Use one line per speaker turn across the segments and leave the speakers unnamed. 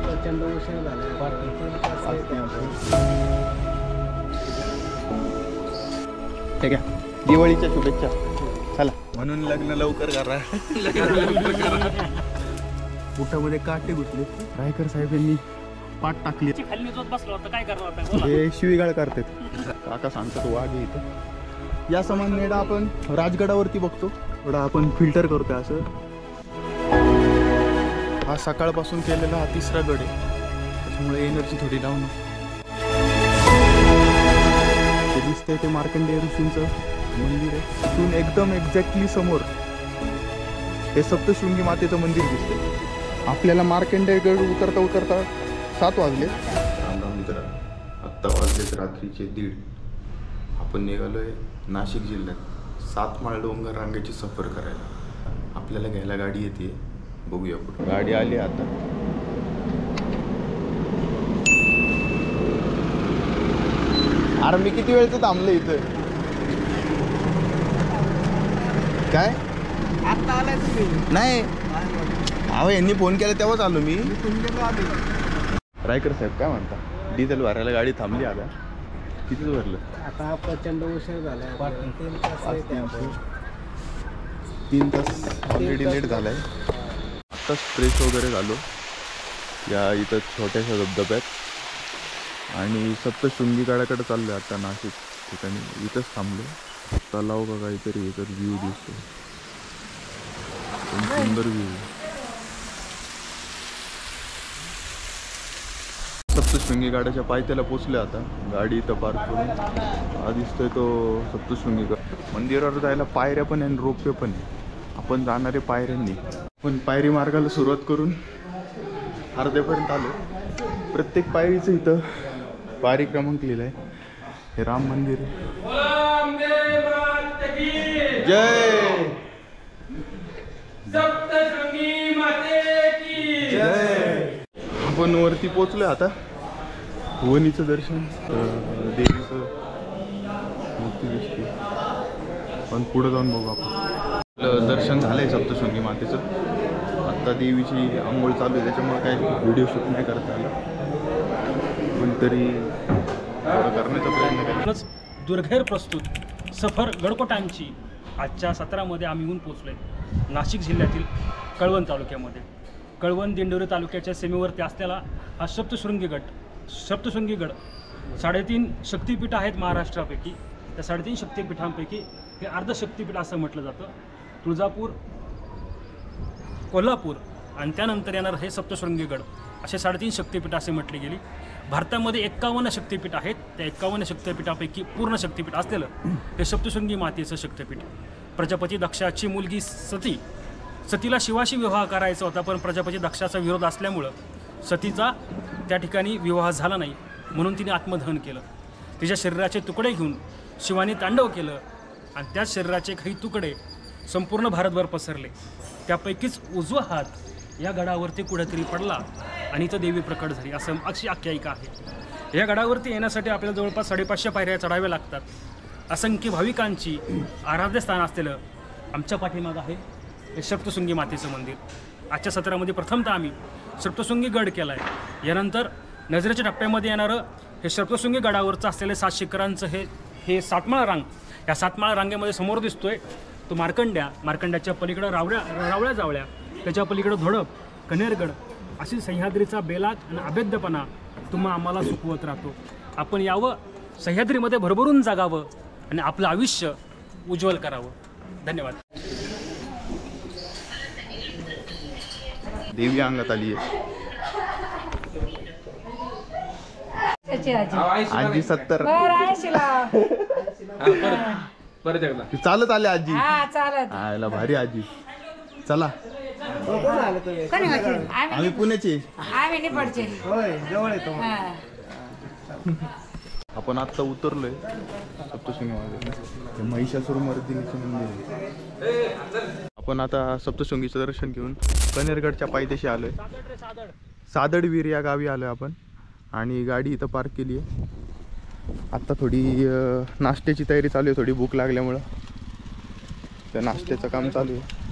प्रचंड उशीर झाला.
ठीक आहे, दिवाळीच्या शुभेच्छा. चला, म्हणून लग्न लवकर करा. बुटामध्ये काटे घुसले. रायकर साहेब यांनी पाठ टाकली. हे शिवीगाळ करतात. काका सांगतात वाघ आहे इथं. या समान नेडा आपण राजगडावरती बघतो. थोडा आपण फिल्टर करतोय असं. हा सकाळपासून केलेला हा तिसरा गड आहे, त्याच्यामुळे एनर्जी थोडी डाऊन आहे. ते दिसतंय ते मार्कंडेय ऋषींचं मंदिर आहे. तिथून एकदम एक्झॅक्टली समोर हे सप्तशृंगी मातेचं मंदिर दिसतंय. आपल्याला मार्कंडेय गड उतरता उतरता 7 वाजले. रामराम मित्र, आत्ता वाजलेत रात्रीचे 1:30. आपण निघालोय नाशिक जिल्ह्यात 7 माळ डोंगर रांगेची सफर करायला. आपल्याला घ्यायला गाडी येते, बघूया कुठं. गाडी आली आता. अरे मी किती वेळचं थांबलो इथं. काय
आता आलाय तुम्ही?
नाही, अहो यांनी फोन केला तेव्हाच आलो मी. रायकर साहेब काय म्हणता? डिझेल भरायला गाडी थांबली आता. कितीच भरलं?
आता प्रचंड उशीर झाला.
3 तास ऑलरेडी लेट झालाय. आत्ताच फ्रेश वगैरे झालो या इथं छोट्याशा धबधब्यात आणि सप्तशृंगी गडाकडे चाललो आहे आता. नाशिक ठिकाणी इथंच थांबलो. तलाव का काहीतरी इथं व्ह्यू दिसतो, सुंदर व्ह्यू. सप्तशृंगी गडाच्या पायथ्याला पोचले आता. गाडी इथं पार्क करून हा दिसतोय तो सप्तशृंगी गड. मंदिरावर जायला पायऱ्या पण आहे आणि रोपवे पण आहे. आपण जाणारे पायऱ्यांनी. पण पायरी मार्गाला सुरुवात करून अर्ध्यापर्यंत आलो. प्रत्येक पायरीचं इथं पायरी क्रमांक लिहिलाय. हे राम मंदिर. जय सप्तशृंगी माते की जय. आपण वरती पोचलोय आता. भुवनीचं दर्शन, देवीचं मूर्ती दिसते. पण पुढे जाऊन बघू आपण. दर्शन झालंय सप्तशृंगी मातेचं. आत्ता देवीची आंघोळ चालू आहे, त्याच्यामुळे काही व्हिडिओ शूट नाही करता आला. पण तरी करण्याचा प्रयत्न केला.
दुर्घेर प्रस्तुत सफर गडकोटांची आजच्या सत्रामध्ये आम्ही येऊन पोचलोय नाशिक जिल्ह्यातील कळवण तालुक्यामध्ये. कळवण दिंडोरी तालुक्याच्या सीमेवरती असलेला हा सप्तशृंगी गड. 3.5 शक्तिपीठ आहेत महाराष्ट्रापैकी. त्या 3.5 शक्तिपीठांपैकी हे अर्धशक्तिपीठ असं म्हटलं जातं. तुळजापूर, कोल्हापूर आणि त्यानंतर येणार हे सप्तशृंगी गड, असे 3.5 शक्तिपीठ असे म्हटले गेली. भारतामध्ये 51 शक्तिपीठ आहेत. त्या 51 शक्तिपीठापैकी पूर्ण शक्तिपीठ असलेलं हे सप्तशृंगी मातेचं शक्तिपीठ. प्रजापती दक्षाची मुलगी सतीला शिवाशी विवाह करायचा होता, पण प्रजापती दक्षाचा विरोध असल्यामुळं सतीचा त्या ठिकाणी विवाह झाला नाही, म्हणून तिने आत्मदहन केलं. तिच्या शरीराचे तुकडे घेऊन शिवाने तांडव केलं आणि त्याच शरीराचे काही तुकडे संपूर्ण भारतभर पसरले. त्यापैकीच उजवा हात या गडावरती कुठेतरी पडला आणि इथं देवी प्रकट झाली, असं अशी आख्यायिका आहे. या गडावरती येण्यासाठी आपल्याला जवळपास 550 पायऱ्या चढाव्या लागतात. असंख्य भाविकांची आराध्यस्थान असलेलं आमच्या पाठीमागं आहे हे सप्तशृंगी मातेचं मंदिर. आजच्या सत्रामध्ये प्रथमतः आम्ही सप्तशृंगी गड केला आहे. यानंतर नजरेच्या टप्प्यामध्ये येणारं हे सप्तशृंगी गडावरचं असलेले 7 शिखरांचं हे 7 माळ रांग. या 7 माळ रांगेमध्ये समोर दिसतोय तो मार्कंड्याच्या पलीकडं रावळ्या जावळ्या, त्याच्या पलीकडं धोडप, कनेरगड, अशी सह्याद्रीचा बेलाग आणि अभेद्यपणा तुम्हा आम्हाला सुखवत राहतो. आपण यावं, सह्याद्रीमध्ये भरभरून जागावं आणि आपलं आयुष्य उज्ज्वल करावं. धन्यवाद.
देवी अंगात आली आहे. आजी 70
परत एकदा
चालत आले आजी. आयला भारी आजी. चला, आम्ही पुण्याचे. आपण आत्ता उतरलोय सप्तशृंगी महिषासुरमर्दिनीचं मंदिर. आपण आता सप्तशृंगीचं दर्शन घेऊन कनेरगडच्या पायथ्याशी आलोय. सादडवीर या गावी आलोय आपण आणि गाडी इथं पार्क केली आहे. आत्ता थोडी नाश्त्याची तयारी चालू आहे. थोडी भूक लागल्यामुळं त्या नाश्त्याचं काम चालू आहे.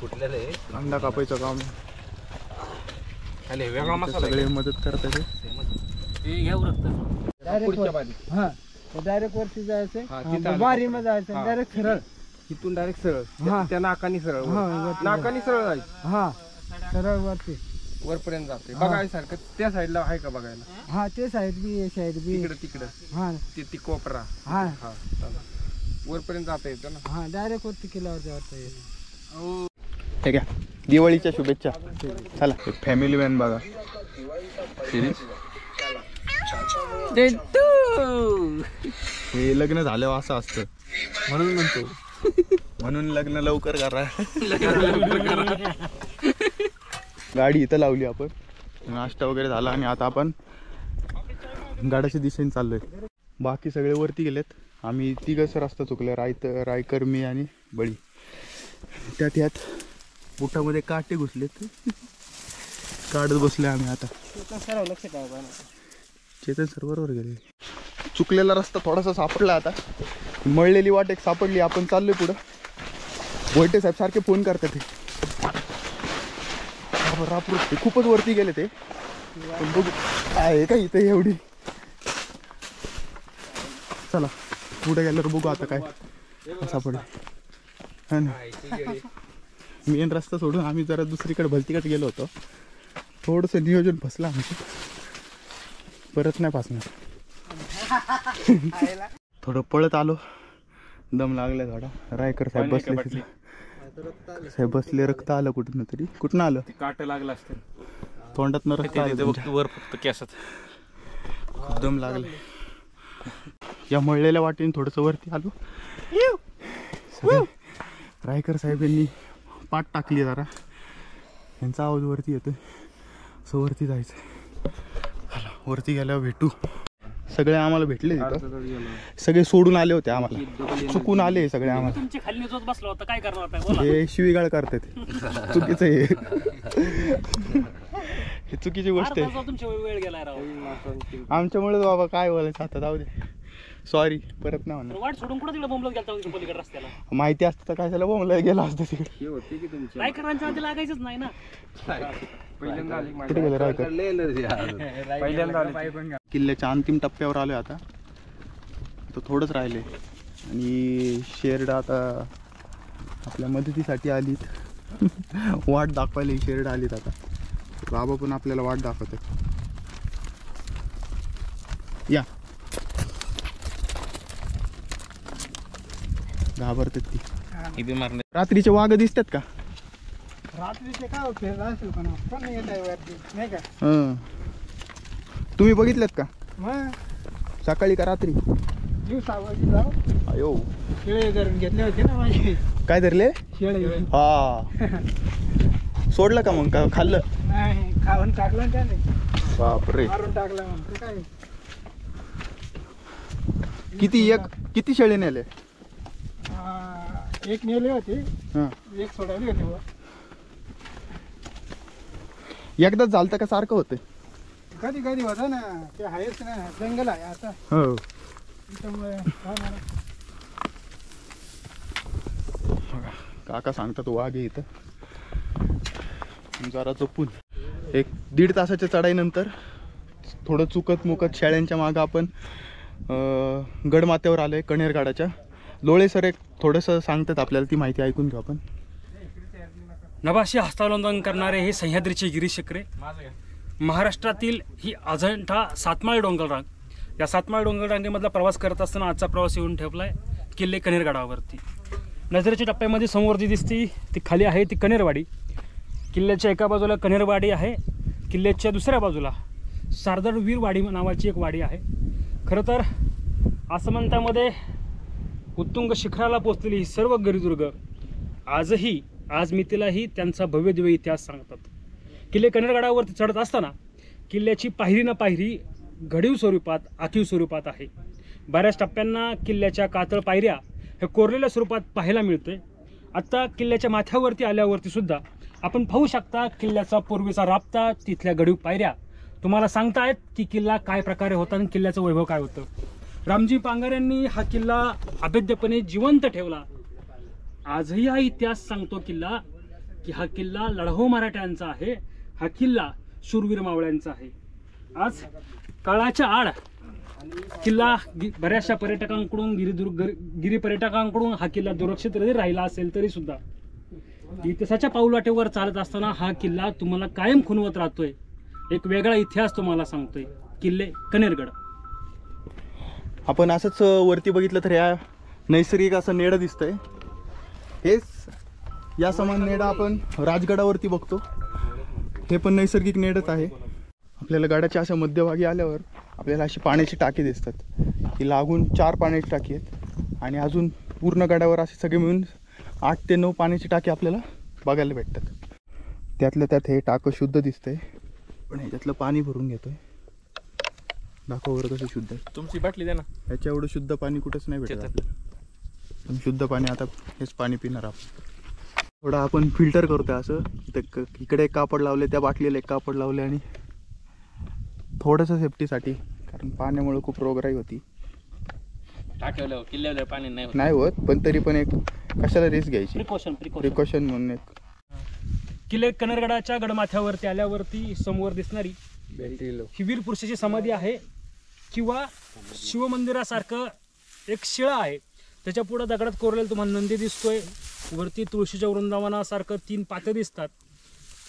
कांदा कापायचं काम सगळे मदत करतात
डायरेक्ट वरती जायचं बारी मध्ये जायचं डायरेक्ट सरळ
तिथून डायरेक्ट सरळ त्या नाकानी सरळ नाकानी सरळ जायचं
हा सरळ वरती
वरपर्यंत जाते बघायसारखं त्या साईडला आहे का बघायला
हा ते साईड बी हे साईड बी
तिकडं
हा
ती कोपरा
हा
हा वरपर्यंत जाता येतं ना
हा डायरेक्ट वरती केल्यावर जाता येईल.
ठीक आहे दिवाळीच्या शुभेच्छा चला फॅमिली मॅन बघा हे लग्न झाल्यावर असं असतं
म्हणून म्हणतो
म्हणून लग्न लवकर करा गाडी इथं लावली आपण नाश्ता वगैरे झाला आणि आता आपण गाड्याच्या दिशेने चाललोय बाकी सगळे वरती गेलेत आम्ही तिघच रस्ता चुकले रायकर मी आणि बळी त्यात बुटामध्ये काटे घुसलेत काढत बसले आम्ही आता चेतन सर बरोबर गेले चुकलेला रस्ता थोडासा सापडला आता मळलेली वाट एक सापडली आपण चाललोय पुढं भोयटे साहेब सारखे फोन करतात ते खूपच वरती गेले ते पण बघू आहे का इथे एवढी चला पुढे गेल्यावर बघू आता काय सापडलं हा ना मेन रस्ता सोडून आम्ही जरा दुसरीकडे भलतीकडे गेलो होतो थोडंसं नियोजन फसलं आमचं परत नाही फसणार थोडं पळत आलो दम लागला थोडा रायकर साहेब बसले साहेब बसले रक्त आलं कुठून तरी कुठून आलं
काट लागला असते
तोंडात न रक्त आलं
वर फक्त केसात
दम लागले या मळलेल्या वाटेने थोडस वरती आलो रायकर साहेब यांनी पाठ टाकली जरा यांचा आवाज वरती येतोय असं वरती जायचं वरती गेल्यावर भेटू सगळे आम्हाला भेटले तिथं सगळे सोडून आले होते आम्हाला चुकून आले सगळे आम्हाला
तुमची खाली जोत बसला होता काय करणार होता बोला
हे शिवीगाळ करतात चुकीचं आहे हे चुकीची गोष्ट आहे
तुमच्या वेळ गेलाय राव
आमच्यामुळेच बाबा काय बोलायचं आता जाऊ दे सॉरी परत नाही म्हणणार
वाट सोडून कुठं तिकडे बोंबलत गेलता पलीकडे रस्त्याला
माहिती असतं तर काय त्याला बोंबला गेला असतं तिकडे
होती की तुमची
रायकरांच्या आधी लागायचंच नाही ना
पहिल्यांदा आली
कुठे गेलं रायकर
पहिल्यांदा आली
किल्ल्याच्या अंतिम टप्प्यावर आलोय आता तो थोडंच राहिले आणि शेरड आता आपल्या मदतीसाठी आलीत वाट दाखवायला शेरड आलीत आता बाबा पण आपल्याला वाट दाखवत या घाबरतात ती रात्रीचे वाघ दिसतात का
रात्रीचे काय फिरत असेल पण येत आहे वरती नाही का
तुम्ही बघितलेत का
मग
सकाळी का रात्री
दिवसावरती जाऊ
अयो
शेळे धरून घेतले होते ना माझे
काय धरले
शेळे
हा सोडलं का मग का खाल्लं
नाही खाऊन टाकलं ना त्याने
बापरे
मारून टाकलं म्हणते काय
किती शेळी नेले
एक नेले होते
हा
एक सोडवली होती बुवा.
एकदाच झालतं का सारखं होतं
कधी कधी होतं ना ते आहेच ना जंगल आहे आता
हो
त्याच्यामुळे काय मला
काका सांगतात वाघ आहे इथं जरा जपून 1-1.5 तासाच्या चढाईनंतर थोडं चुकत मुकत शेळ्यांच्या मागं आपण गडमाथ्यावर आलोय कणेरगडाच्या लोळे सर एक थोडंसं सांगतात आपल्याला ती माहिती ऐकून घेऊ आपण
नभाशी हस्तावलंबन करणारे हे सह्याद्रीचे गिरीशिखरे महाराष्ट्रातील ही अजंठा सातमाळ डोंगररांग या सातमाळ डोंगररांगेमधला प्रवास करत असताना आजचा प्रवास येऊन ठेवला आहे किल्ले कणेरगडावरती नजरेच्या टप्प्यामध्ये समोर जी दिसती ती खाली आहे ती कणेरवाडी किल्ल्याच्या एका बाजूला कणेरवाडी आहे किल्ल्याच्या दुसऱ्या बाजूला सारदळवीरवाडी नावाची एक वाडी आहे खरं तर आसमंतामध्ये उत्तुंग शिखराला पोचलेली ही सर्व गिरिदुर्ग आजही आजमितीलाही त्यांचा भव्यदिव्य इतिहास सांगतात किल्ले कणेरगडावरती चढत असताना किल्ल्याची पायरी ना पायरी घडीव स्वरूपात आखीव स्वरूपात आहे बऱ्याच टप्प्यांना किल्ल्याच्या कातळ पायऱ्या हे कोरलेल्या स्वरूपात पाहायला मिळते आत्ता किल्ल्याच्या माथ्यावरती आल्यावरती सुद्धा आपण पाहू शकता किल्ल्याचा पूर्वीचा राबता तिथल्या घडीव पायऱ्या तुम्हाला सांगतायत की किल्ला काय प्रकारे होता आणि किल्ल्याचं वैभव काय होतं रामजी पांगार यांनी हा किल्ला अभेद्यपणे जिवंत ठेवला आजही हा इतिहास सांगतो किल्ला की हा किल्ला लढाऊ मराठ्यांचा आहे, हा किल्ला शूरवीर मावळ्यांचा आहे. आज काळाच्या आड किल्ला बऱ्याचशा पर्यटकांकडून गिरी पर्यटकांकडून हा किल्ला दुरक्षित राहिला असेल तरी सुद्धा इतिहासाच्या पाऊलवाटेवर चालत असताना हा किल्ला तुम्हाला कायम खुणवत राहतोय. एक वेगळा इतिहास तुम्हाला सांगतोय. किल्ले कनेरगड.
आपण असंच वरती बघितलं तर या नैसर्गिक असं नेडं दिसतंय. हेच या समान नेडं आपण राजगडावरती बघतो. हे पण नैसर्गिक नेडच आहे. आपल्याला गडाच्या अशा मध्यभागी आल्यावर आपल्याला अशी पाण्याची टाकी दिसतात. ही लागून 4 पाण्याची टाकी आहेत आणि अजून पूर्ण गडावर असे सगळे मिळून 8 ते 9 पाण्याची टाकी आपल्याला बघायला भेटतात. त्यातल्या त्यात हे टाकं शुद्ध दिसतंय, पण ह्याच्यातलं पाणी भरून घेतोय. दाखव बरं कसं शुद्ध आहे.
तुमची बाटली द्या ना.
ह्याच्या एवढं शुद्ध पाणी कुठंच नाही भेटत आपल्याला. पण शुद्ध पाणी आता हेच पाणी पिणार आपण. थोडं आपण फिल्टर करतोय असं. इकडे एक कापड लावले, त्या बाटलीला एक कापड लावले आणि थोडंसं सेफ्टीसाठी, कारण पाण्यामुळे खूप रोगराई होती.
टाक्यावर किल्ल्यावर पाणी
नाही होत, पण तरी पण एक कशाला रिस्क घ्यायची, प्रिकॉशन म्हणून एक.
किल्ले कनेरगडाच्या गडमाथ्यावरती आल्यावरती समोर दिसणारी ही वीर पुरुषाची समाधी आहे किंवा शिवमंदिरासारखं एक शिळा आहे. त्याच्या पुढे दगडात कोरलेलं तुम्हाला नंदी दिसतोय. वरती तुळशीच्या वृंदावनासारखं 3 पाते दिसतात.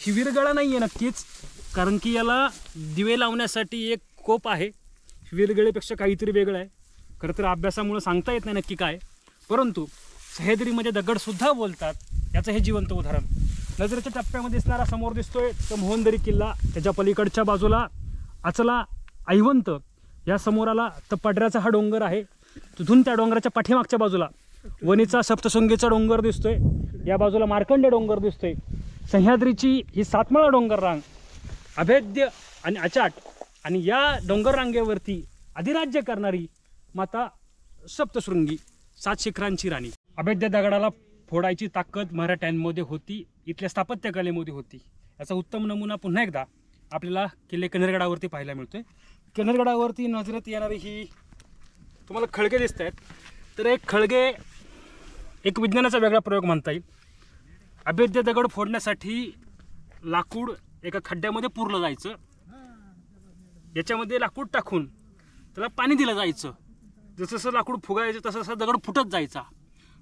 ही वीरगळा नाही आहे नक्कीच, कारण की याला दिवे लावण्यासाठी एक कोप आहे. वीरगळेपेक्षा काहीतरी वेगळं आहे. खरं तर अभ्यासामुळे सांगता येत नाही नक्की काय, परंतु सह्याद्रीमध्ये दगडसुद्धा बोलतात. याचं हे जिवंत उदाहरण नजरेच्या टप्प्यामध्ये दिसणारा समोर दिसतोय तो मोहनदरी किल्ला. त्याच्या पलीकडच्या बाजूला अचला ऐवंत, या समोर आला तर पडऱ्याचा हा डोंगर आहे. तिथून त्या डोंगराच्या पाठीमागच्या बाजूला वणीचा सप्तशृंगीचा डोंगर दिसतोय. या बाजूला मार्कंडे डोंगर दिसतोय. सह्याद्रीची ही 7माळा डोंगर रांग अभेद्य आणि अचाट, आणि या डोंगर रांगेवरती अधिराज्य करणारी माता सप्तशृंगी, 7 शिखरांची राणी. अभेद्य दगडाला फोडायची ताकद मराठ्यांमध्ये होती, इथल्या स्थापत्यकलेमध्ये होती. याचा उत्तम नमुना पुन्हा एकदा आपल्याला किल्ले कनेरगडावरती पाहायला मिळतोय. कनेरगडावरती नजरेत येणारी ही तुम्हाला खळगे दिसत आहेत. तर एक खळगे एक विज्ञानाचा वेगळा प्रयोग म्हणता येईल. अभेद्य दगड फोडण्यासाठी लाकूड एका खड्ड्यामध्ये पुरलं जायचं. याच्यामध्ये लाकूड टाकून त्याला पाणी दिलं जायचं. जसं जसं लाकूड फुगायचं तसं तसं दगड फुटत जायचा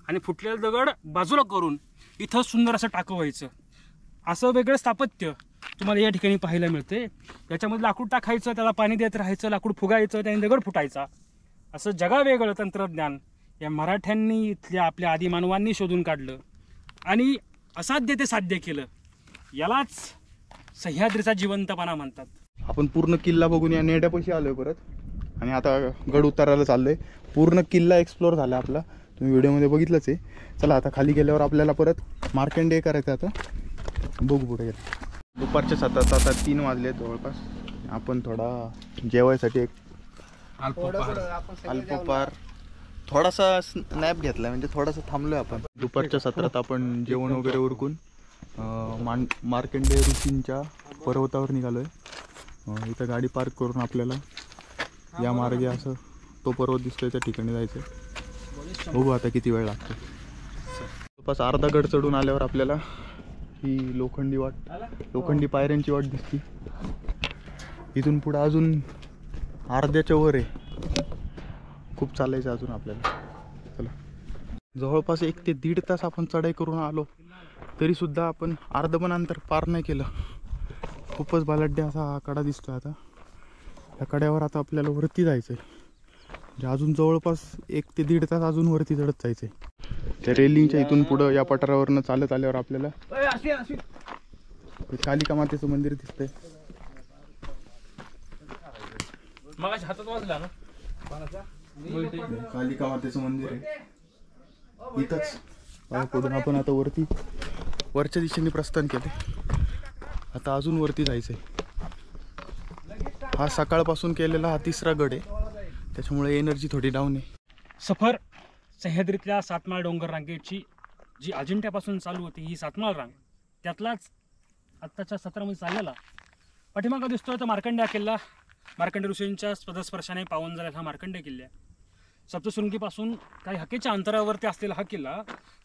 आणि फुटलेला दगड बाजूला करून इथं सुंदर असं टाकं व्हायचं. असं वेगळं स्थापत्य तुम्हाला या ठिकाणी पाहायला मिळते. याच्यामध्ये लाकूड टाकायचं, त्याला पाणी देत राहायचं, लाकूड फुगायचं, त्याने दगड फुटायचा. असं जगावेगळं तंत्रज्ञान या मराठ्यांनी इथल्या आपल्या आदिमानवांनी शोधून काढलं आणि असाध्य ते साध्य केलं. यालाच सह्याद्रीचा जिवंतपणा म्हणतात.
आपण पूर्ण किल्ला बघून या नेड्यापाशी आलोय परत, आणि आता गड उतारायला चाललोय. पूर्ण किल्ला एक्सप्लोर झाला आपला, तुम्ही व्हिडिओमध्ये बघितलंच आहे. चला आता खाली गेल्यावर आपल्याला परत मार्कंडे करायचं. आता बघू पुढे गेलं. दुपारच्या 3 वाजले जवळपास. आपण थोडा जेवायसाठी एक अल्पोपार थोडासा स्नॅप घेतला, म्हणजे थोडासा थांबलोय आपण. दुपारच्या सत्रात आपण जेवण वगैरे उरकून मार्कंडे ऋषींच्या पर्वतावर निघालोय. इथं गाडी पार्क करून आपल्याला या मार्गे असं तो पर्वत दिसतोय त्या ठिकाणी जायचं. बघू आता किती वेळ लागतो. जवळपास अर्धा गड चढून आल्यावर आपल्याला ही लोखंडी पायऱ्यांची वाट दिसती. इथून पुढं अजून अर्ध्याच्या वर आहे. खूप चालायचं अजून आपल्याला. चला, जवळपास 1 ते 1.5 तास आपण चढाई करून आलो, तरीसुद्धा आपण अर्ध पण अंतर पार नाही केलं. खूपच बालड्या असा हा कडा दिसतोय. आता या कड्यावर आता आपल्याला वरती जायचं आहे. म्हणजे अजून जवळपास 1 ते 1.5 तास अजून वरती चढत जायचं आहे. त्या रेलिंगच्या इथून पुढं या पठारावरनं चालत आल्यावर आपल्याला कालिका मातेचं मंदिर दिसतंय.
मगाशी हातात वाजला ना.
कालिका मातेचं मंदिर आहे इथंच. पाय पडून आपण आता वरच्या दिशेने प्रस्थान केले. आता अजून वरती जायचंय. हा सकाळपासून केलेला हा 3रा गड आहे, त्याच्यामुळे एनर्जी थोडी डाऊन आहे.
सफर सह्याद्रीतल्या 7माळ डोंगर रांगेची जी अजिंठ्यापासून चालू होती, ही 7माळ रांग त्यातलाच आत्ताच्या सत्रामध्ये चाललेला पाठीमागं दिसतोय तर मार्कंडे किल्ला. मार्कंडे ऋषींच्या पदस्पर्शाने पावन झालेला हा मार्कंडे किल्ला. सप्तशृंगीपासून काही हाकेच्या अंतरावरती असलेला हा किल्ला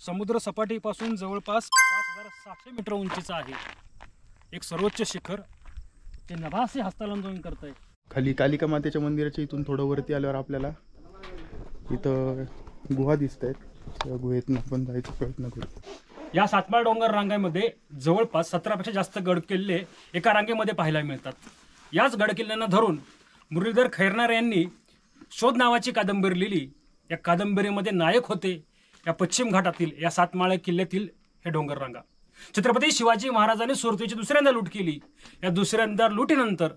समुद्र सपाटीपासून जवळपास 5700 मीटर उंचीचा आहे. एक सर्वोच्च शिखर ते नभासे हस्तांदोलन करत आहे.
खाली कालिका मातेच्या मंदिराच्या इथून थोडं वरती आल्यावर आपल्याला इथं गुहा दिसत आहेत. त्या गुहेतून आपण जायचा प्रयत्न करू.
या सातमाळ डोंगर रांगामध्ये जवळपास 17पेक्षा जास्त गड किल्ले एका रांगेमध्ये पाहायला मिळतात. याच गड किल्ल्यांना धरून मुरलीधर खैरनार यांनी शोध नावाची कादंबरी लिहिली. या कादंबरीमध्ये नायक होते या पश्चिम घाटातील या सातमाळ किल्ल्यातील हे डोंगर रांगा. छत्रपती शिवाजी महाराजांनी सुरतेची दुसऱ्यांदा लूट केली. या दुसऱ्यांदा लुटीनंतर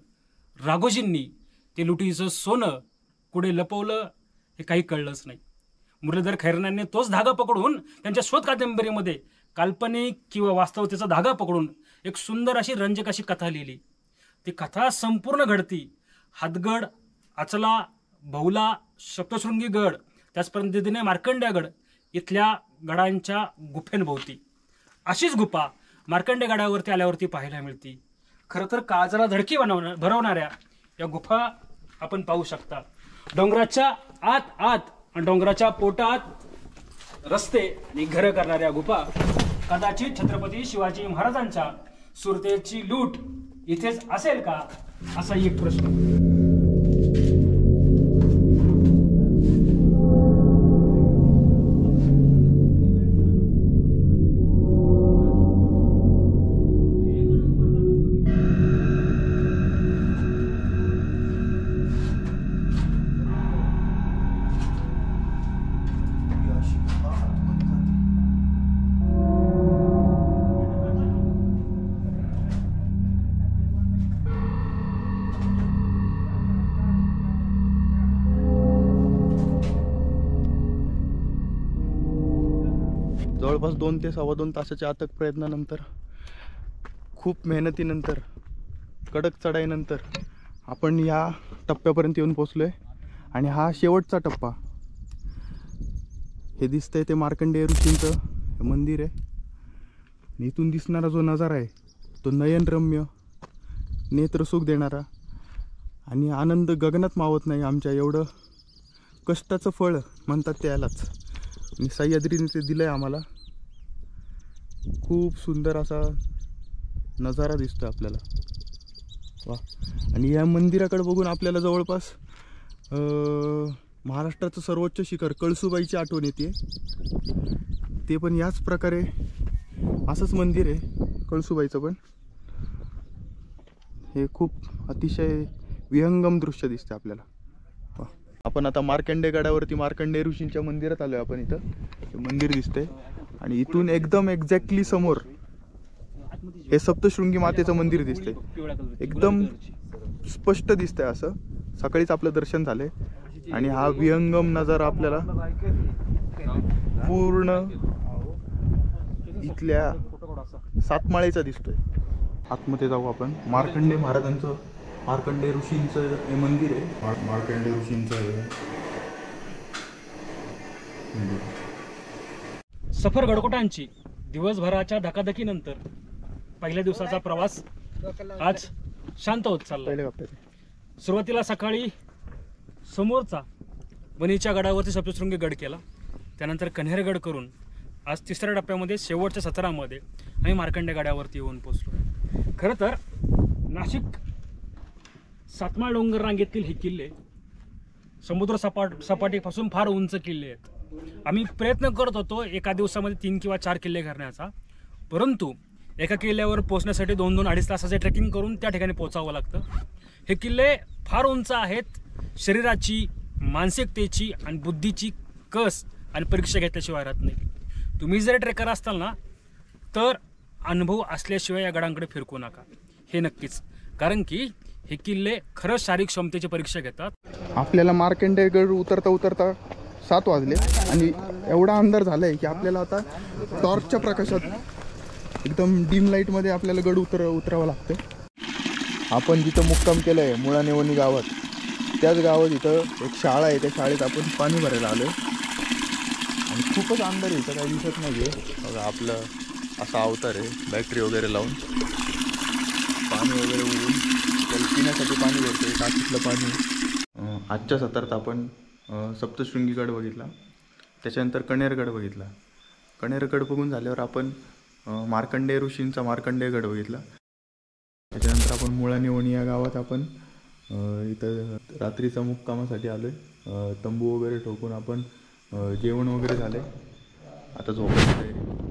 राघोजींनी ते लुटीचं सोनं कुठे लपवलं हे काही कळलंच नाही. मुरलीधर खैरनारांनी तोच धागा पकडून त्यांच्या शोध कादंबरीमध्ये काल्पनिक किंवा वास्तवतेचा धागा पकडून एक सुंदर अशी रंजक अशी कथा लिहिली. ती कथा संपूर्ण घडती हातगड, अचला, बहुला, सप्तशृंगी गड, त्याच पद्धतीने मार्कंडेयगड इथल्या गडांच्या गुफेंभोवती. अशीच गुफा मार्कंडे गडावरती आल्यावरती पाहायला मिळते. खरं तर काळजाला धडकी भरवणाऱ्या या गुफा आपण पाहू शकता. डोंगराच्या आत आणि डोंगराच्या पोटात रस्ते आणि घरं करणाऱ्या गुफा कदाचित छत्रपती शिवाजी महाराजांच्या सुरतेची लूट इथेच असेल का असा एक प्रश्न.
जवळपास 2 ते सव्वा 2 तासाच्या अथक प्रयत्नानंतर, खूप मेहनतीनंतर, कडक चढाईनंतर आपण या टप्प्यापर्यंत येऊन पोचलो आहे. आणि हा शेवटचा टप्पा. हे दिसतंय ते मार्कंडेय ऋषींचं मंदिर आहे. आणि इथून दिसणारा जो नजारा आहे तो नयनरम्य, नेत्रसुख देणारा आणि आनंद गगनात मावत नाही. आमच्या एवढं कष्टाचं फळ म्हणतात त्यालाच. आणि सह्याद्रीने ते दिलं आहे आम्हाला. खूप सुंदर असा नजारा दिसतो आपल्याला. वा. आणि या मंदिराकडे बघून आपल्याला जवळपास महाराष्ट्राचं सर्वोच्च शिखर कळसूबाईची आठवण येते. ते पण याच प्रकारे असंच मंदिर आहे कळसूबाईचं पण. हे खूप अतिशय विहंगम दृश्य दिसते आपल्याला. वा. आपण आता मार्कंडेय गडावरती मार्कंडेय ऋषींच्या मंदिरात आलो आहे आपण. इथं हे मंदिर दिसतंय आणि इथून एकदम एक्झॅक्टली समोर हे सप्तशृंगी मातेचं मंदिर दिसतंय. एकदम स्पष्ट दिसतंय असं. सकाळीच आपलं दर्शन झालंय आणि हा विहंगम नजारा आपल्याला पूर्ण इथल्या सातमाळेचा दिसतोय. आतमध्ये जाऊ आपण. मार्कंडेय महाराजांचं, मार्कंडेय ऋषींचं हे मंदिर आहे. मार्कंडेय ऋषींचं
सफर गडकोटांची दिवसभराच्या धकाधकीनंतर पहिल्या दिवसाचा प्रवास आज शांत होत चालला. सुरुवातीला सकाळी समोरचा वणीच्या गडावरती सप्तशृंगी गड केला. त्यानंतर कन्हेरगड करून आज तिसऱ्या टप्प्यामध्ये शेवटच्या सत्रामध्ये आम्ही मार्कंडेय गडावरती येऊन पोचलो. खरं तर नाशिक सातमाळ डोंगर रांगेतील हे किल्ले समुद्र सपाटीपासून फार उंच किल्ले आहेत. आम्ही प्रयत्न करत होतो एका दिवसामध्ये 3 किंवा 4 किल्ले करण्याचा. परंतु एका किल्ल्यावर पोहोचण्यासाठी 2-2-2.5 तासाचे ट्रेकिंग करून त्या ठिकाणी पोहोचावं लागतं. हे किल्ले फार उंच आहेत. शरीराची, मानसिकतेची आणि बुद्धीची कस आणि परीक्षा घेतल्याशिवाय राहत नाही. तुम्ही जर ट्रेकर असताल ना तर अनुभव असल्याशिवाय या गडांकडे फिरकू नका, हे नक्कीच. कारण की हे किल्ले खरंच शारीरिक क्षमतेची परीक्षा घेतात.
आपल्याला मार्कंडेय गड उतरता उतरता 7 वाजले आणि एवढा अंधार झालाय की आपल्याला आता टॉर्चच्या प्रकाशात एकदम डीम लाईटमध्ये आपल्याला गड उतरावं लागतं. आपण जिथं मुक्काम केलं आहे मुळानेवणी गावात, त्याच गावात इथं एक शाळा आहे. त्या शाळेत आपण पाणी भरायला आलो आहे आणि खूपच अंधार आहे. इथं काही दिसत नाही आहे. बघा आपलं असा अवतार आहे. बॅटरी वगैरे लावून पाणी वगैरे उडून पिण्यासाठी पाणी भरतो आहे. टाकीतलं पाणी. आजच्या सत्रात आपण सप्तशृंगीगड बघितला, त्याच्यानंतर कणेरगड बघितला. कणेरगड बघून झाल्यावर आपण मार्कंडेय ऋषींचा मार्कंडेयगड बघितला. त्याच्यानंतर आपण मुळानिवणी या गावात आपण इथं रात्रीचा मुक्कामासाठी आलो आहे. तंबू वगैरे ठोकून आपण जेवण वगैरे झाले, आता झोपायची तयारी.